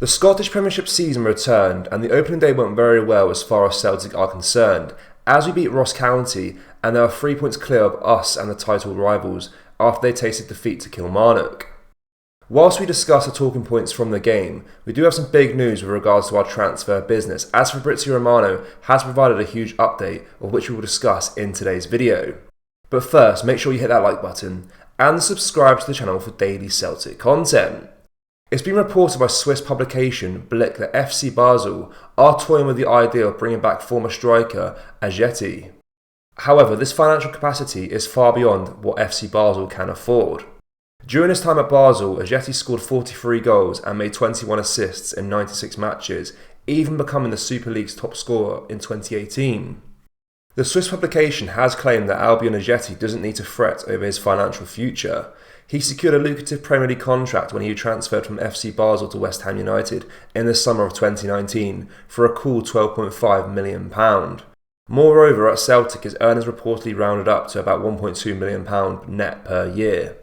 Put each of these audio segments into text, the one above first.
The Scottish Premiership season returned and the opening day went very well as far as Celtic are concerned, as we beat Ross County and they are 3 points clear of us and the title rivals after they tasted defeat to Kilmarnock. Whilst we discuss the talking points from the game, we do have some big news with regards to our transfer business, as Fabrizio Romano has provided a huge update of which we will discuss in today's video. But first, make sure you hit that like button and subscribe to the channel for daily Celtic content. It's been reported by Swiss publication Blick that FC Basel are toying with the idea of bringing back former striker Ajeti. However, this financial capacity is far beyond what FC Basel can afford. During his time at Basel, Ajeti scored 43 goals and made 21 assists in 96 matches, even becoming the Super League's top scorer in 2018. The Swiss publication has claimed that Albion Ajeti doesn't need to fret over his financial future. He secured a lucrative Premier League contract when he transferred from FC Basel to West Ham United in the summer of 2019 for a cool £12.5 million. Moreover, at Celtic, his earnings reportedly rounded up to about £1.2 million net per year.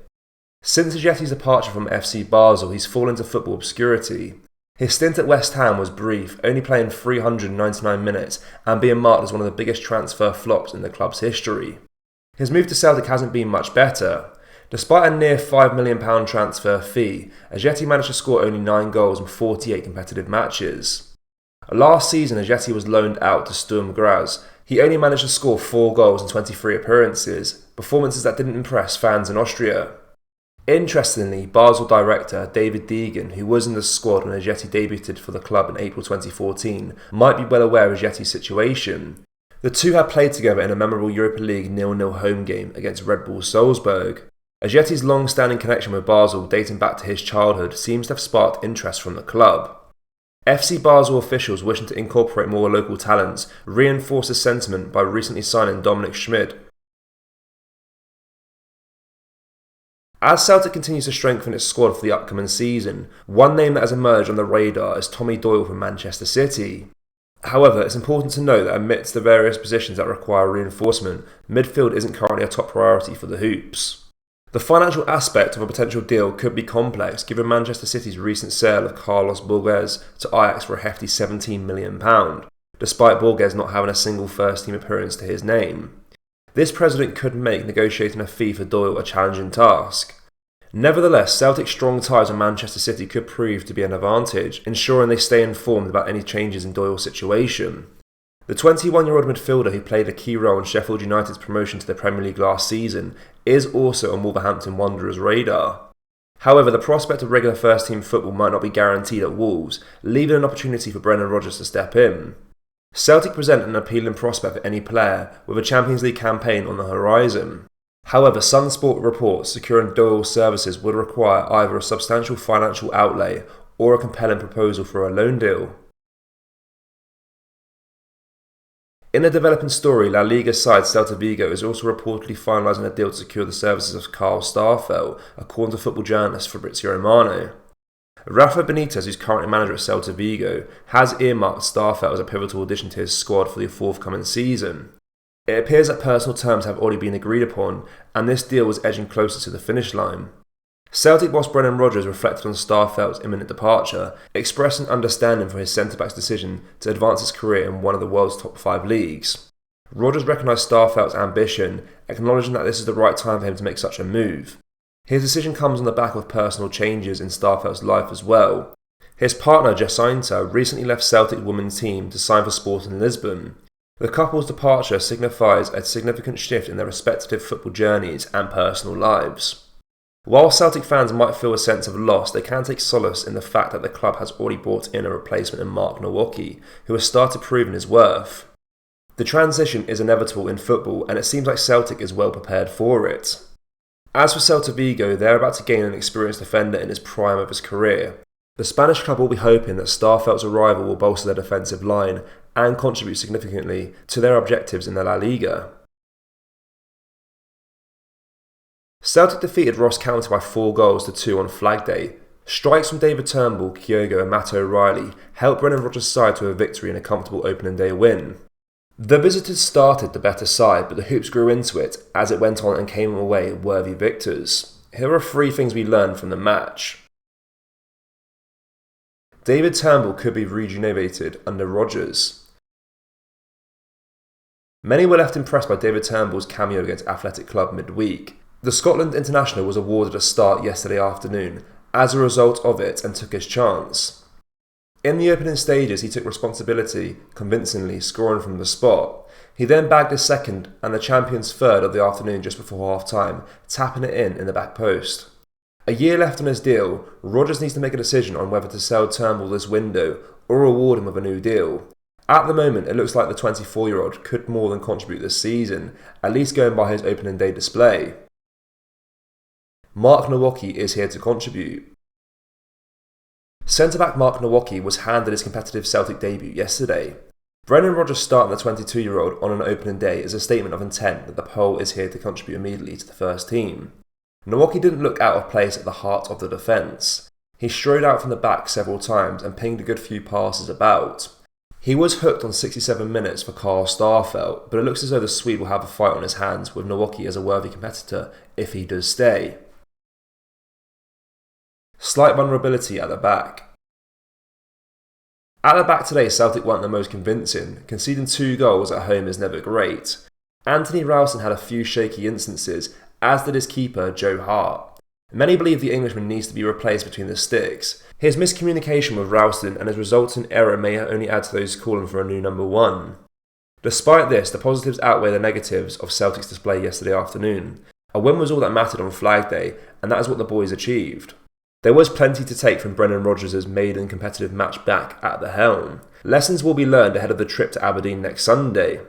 Since Ajeti's departure from FC Basel, he's fallen into football obscurity. His stint at West Ham was brief, only playing 399 minutes and being marked as one of the biggest transfer flops in the club's history. His move to Celtic hasn't been much better. Despite a near £5 million transfer fee, Ajeti managed to score only 9 goals in 48 competitive matches. Last season, Ajeti was loaned out to Sturm Graz. He only managed to score 4 goals in 23 appearances, performances that didn't impress fans in Austria. Interestingly, Basel director David Deegan, who was in the squad when Ajeti debuted for the club in April 2014, might be well aware of Ajeti's situation. The two had played together in a memorable Europa League 0-0 home game against Red Bull Salzburg. Ajeti's long-standing connection with Basel, dating back to his childhood, seems to have sparked interest from the club. FC Basel officials wishing to incorporate more local talents reinforced the sentiment by recently signing Dominic Schmid. As Celtic continues to strengthen its squad for the upcoming season, one name that has emerged on the radar is Tommy Doyle from Manchester City. However, it's important to note that amidst the various positions that require reinforcement, midfield isn't currently a top priority for the Hoops. The financial aspect of a potential deal could be complex given Manchester City's recent sale of Carlos Borges to Ajax for a hefty £17 million, despite Borges not having a single first-team appearance to his name. This precedent could make negotiating a fee for Doyle a challenging task. Nevertheless, Celtic's strong ties with Manchester City could prove to be an advantage, ensuring they stay informed about any changes in Doyle's situation. The 21-year-old midfielder who played a key role in Sheffield United's promotion to the Premier League last season is also on Wolverhampton Wanderers' radar. However, the prospect of regular first-team football might not be guaranteed at Wolves, leaving an opportunity for Brendan Rodgers to step in. Celtic present an appealing prospect for any player with a Champions League campaign on the horizon. However, Sun Sport reports securing Doyle's services would require either a substantial financial outlay or a compelling proposal for a loan deal. In a developing story, La Liga side Celta Vigo is also reportedly finalising a deal to secure the services of Carl Starfelt, according to football journalist Fabrizio Romano. Rafa Benitez, who's currently manager at Celta Vigo, has earmarked Starfelt as a pivotal addition to his squad for the forthcoming season. It appears that personal terms have already been agreed upon, and this deal was edging closer to the finish line. Celtic boss Brendan Rodgers reflected on Starfelt's imminent departure, expressing understanding for his centre-back's decision to advance his career in one of the world's top 5 leagues. Rodgers recognised Starfelt's ambition, acknowledging that this is the right time for him to make such a move. His decision comes on the back of personal changes in Starfelt's life as well. His partner Jacinta recently left Celtic women's team to sign for Sporting Lisbon. The couple's departure signifies a significant shift in their respective football journeys and personal lives. While Celtic fans might feel a sense of loss, they can take solace in the fact that the club has already brought in a replacement in Mark Nowocki, who has started proving his worth. The transition is inevitable in football, and it seems like Celtic is well prepared for it. As for Celta Vigo, they're about to gain an experienced defender in his prime of his career. The Spanish club will be hoping that Starfelt's arrival will bolster their defensive line and contribute significantly to their objectives in the La Liga. Celtic defeated Ross County by 4 goals to 2 on Flag Day. Strikes from David Turnbull, Kyogo and Matt O'Reilly helped Brendan Rodgers' side to a victory in a comfortable opening day win. The visitors started the better side, but the Hoops grew into it as it went on and came away worthy victors. Here are 3 things we learned from the match. David Turnbull could be rejuvenated under Rodgers. Many were left impressed by David Turnbull's cameo against Athletic Club midweek. The Scotland international was awarded a start yesterday afternoon as a result of it and took his chance. In the opening stages, he took responsibility, convincingly scoring from the spot. He then bagged his second and the champion's third of the afternoon just before half-time, tapping it in the back post. A year left on his deal, Rodgers needs to make a decision on whether to sell Turnbull this window or reward him with a new deal. At the moment, it looks like the 24-year-old could more than contribute this season, at least going by his opening day display. Mark Nowocki is here to contribute. Centre-back Mark Nowocki was handed his competitive Celtic debut yesterday. Brendan Rodgers starting the 22-year-old on an opening day is a statement of intent that the Pole is here to contribute immediately to the first team. Nowocki didn't look out of place at the heart of the defence. He strode out from the back several times and pinged a good few passes about. He was hooked on 67 minutes for Carl Starfelt, but it looks as though the Swede will have a fight on his hands with Nowocki as a worthy competitor if he does stay. Slight vulnerability at the back. At the back today, Celtic weren't the most convincing. Conceding 2 goals at home is never great. Anthony Ralston had a few shaky instances, as did his keeper, Joe Hart. Many believe the Englishman needs to be replaced between the sticks. His miscommunication with Ralston and his resultant error may only add to those calling for a new number 1. Despite this, the positives outweigh the negatives of Celtic's display yesterday afternoon. A win was all that mattered on Flag Day, and that is what the boys achieved. There was plenty to take from Brendan Rodgers' maiden competitive match back at the helm. Lessons will be learned ahead of the trip to Aberdeen next Sunday.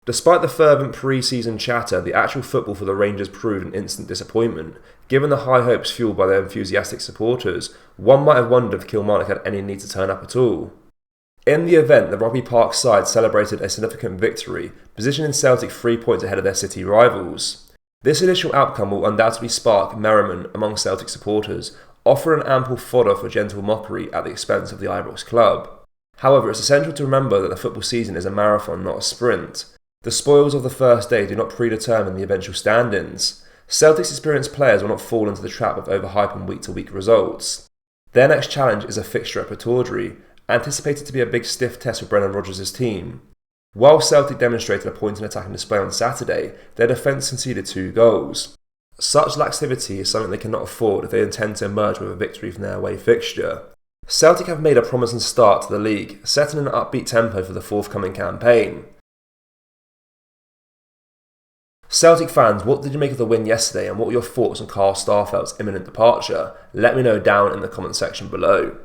Despite the fervent pre-season chatter, the actual football for the Rangers proved an instant disappointment. Given the high hopes fueled by their enthusiastic supporters, one might have wondered if Kilmarnock had any need to turn up at all. In the event, the Rugby Park side celebrated a significant victory, positioning Celtic 3 points ahead of their city rivals. This initial outcome will undoubtedly spark merriment among Celtic supporters, offering ample fodder for gentle mockery at the expense of the Ibrox club. However, it's essential to remember that the football season is a marathon, not a sprint. The spoils of the first day do not predetermine the eventual standings. Celtic's experienced players will not fall into the trap of overhyping week-to-week results. Their next challenge is a fixture at Pittodrie, anticipated to be a big stiff test for Brendan Rodgers' team. While Celtic demonstrated a point in attacking display on Saturday, their defence conceded 2 goals. Such laxivity is something they cannot afford if they intend to emerge with a victory from their away fixture. Celtic have made a promising start to the league, setting an upbeat tempo for the forthcoming campaign. Celtic fans, what did you make of the win yesterday and what were your thoughts on Carl Starfelt's imminent departure? Let me know down in the comment section below.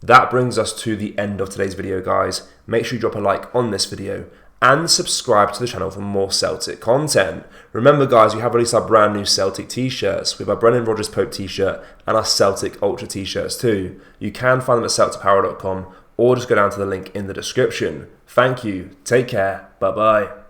That brings us to the end of today's video, guys. Make sure you drop a like on this video and subscribe to the channel for more Celtic content. Remember, guys, we have released our brand new Celtic t-shirts. We have our Brendan Rodgers Pope t-shirt and our Celtic Ultra t-shirts too. You can find them at celticpower.com or just go down to the link in the description. Thank you, take care, bye bye.